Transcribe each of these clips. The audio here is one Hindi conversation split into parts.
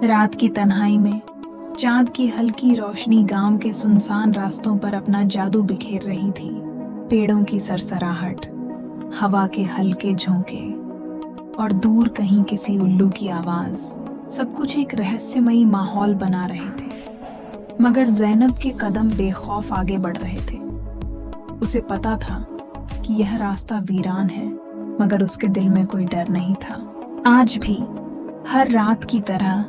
रात की तन्हाई में चांद की हल्की रोशनी गांव के सुनसान रास्तों पर अपना जादू बिखेर रही थी। पेड़ों की सरसराहट, हवा के हल्के झोंके और दूर कहीं किसी उल्लू की आवाज, सब कुछ एक रहस्यमयी माहौल बना रहे थे। मगर ज़ैनब के कदम बेखौफ आगे बढ़ रहे थे। उसे पता था कि यह रास्ता वीरान है, मगर उसके दिल में कोई डर नहीं था। आज भी हर रात की तरह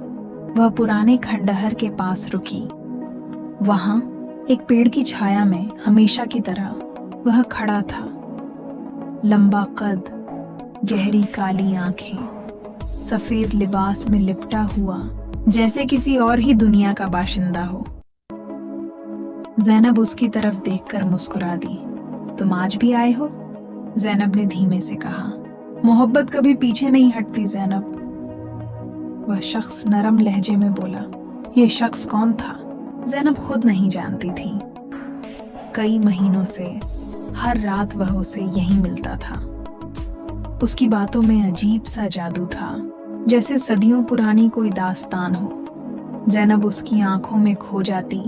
वह पुराने खंडहर के पास रुकी। वहां एक पेड़ की छाया में हमेशा की तरह वह खड़ा था। लंबा कद, गहरी काली आंखें, सफेद लिबास में लिपटा हुआ, जैसे किसी और ही दुनिया का बाशिंदा हो। ज़ैनब उसकी तरफ देखकर मुस्कुरा दी। तुम आज भी आए हो? ज़ैनब ने धीमे से कहा। मोहब्बत कभी पीछे नहीं हटती ज़ैनब, वह शख्स नरम लहजे में बोला। यह शख्स कौन था? ज़ैनब खुद नहीं जानती थी। कई महीनों से हर रात वह उसे यहीं मिलता था। उसकी बातों में अजीब सा जादू था, जैसे सदियों पुरानी कोई दास्तान हो। ज़ैनब उसकी आंखों में खो जाती,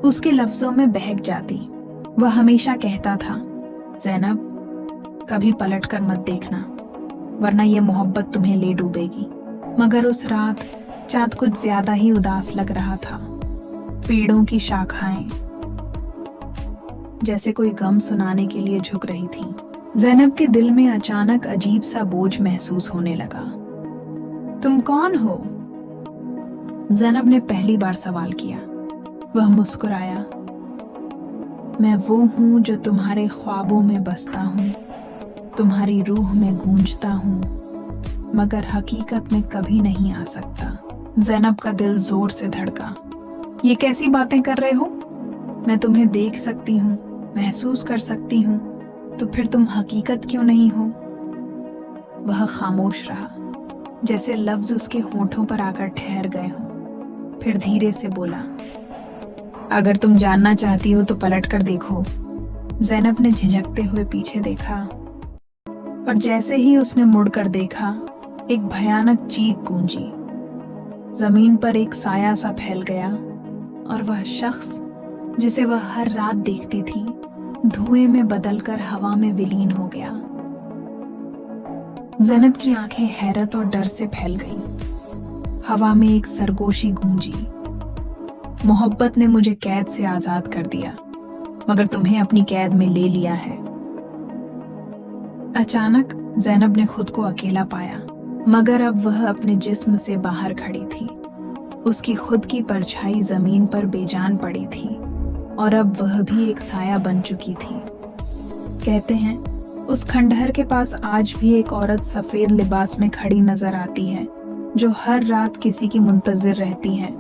उसके लफ्जों में बहक जाती। वह हमेशा कहता था, ज़ैनब कभी पलट कर मत देखना, वरना यह मोहब्बत तुम्हें ले डूबेगी। मगर उस रात चांद कुछ ज्यादा ही उदास लग रहा था। पेड़ों की शाखाएं जैसे कोई गम सुनाने के लिए झुक रही थी। ज़ैनब के दिल में अचानक अजीब सा बोझ महसूस होने लगा। तुम कौन हो? ज़ैनब ने पहली बार सवाल किया। वह मुस्कुराया। मैं वो हूं जो तुम्हारे ख्वाबों में बसता हूं, तुम्हारी रूह में गूंजता हूं, मगर हकीकत में कभी नहीं आ सकता। ज़ैनब का दिल जोर से धड़का। ये कैसी बातें कर रहे हो? मैं तुम्हें देख सकती हूँ, महसूस कर सकती हूँ, तो फिर तुम हकीकत क्यों नहीं हो? वह खामोश रहा, जैसे लफ्ज उसके होठों पर आकर ठहर गए हों। फिर धीरे से बोला, अगर तुम जानना चाहती हो तो पलट कर देखो। ज़ैनब ने झिझकते हुए पीछे देखा, और जैसे ही उसने मुड़कर देखा, एक भयानक चीख गूंजी। जमीन पर एक साया सा फैल गया, और वह शख्स जिसे वह हर रात देखती थी, धुएं में बदलकर हवा में विलीन हो गया। ज़ैनब की आंखें हैरत और डर से फैल गईं। हवा में एक सरगोशी गूंजी। मोहब्बत ने मुझे कैद से आजाद कर दिया, मगर तुम्हें अपनी कैद में ले लिया है। अचानक ज़ैनब ने खुद को अकेला पाया, मगर अब वह अपने जिस्म से बाहर खड़ी थी। उसकी खुद की परछाई जमीन पर बेजान पड़ी थी, और अब वह भी एक साया बन चुकी थी। कहते हैं उस खंडहर के पास आज भी एक औरत सफेद लिबास में खड़ी नजर आती है, जो हर रात किसी की मुंतजिर रहती है।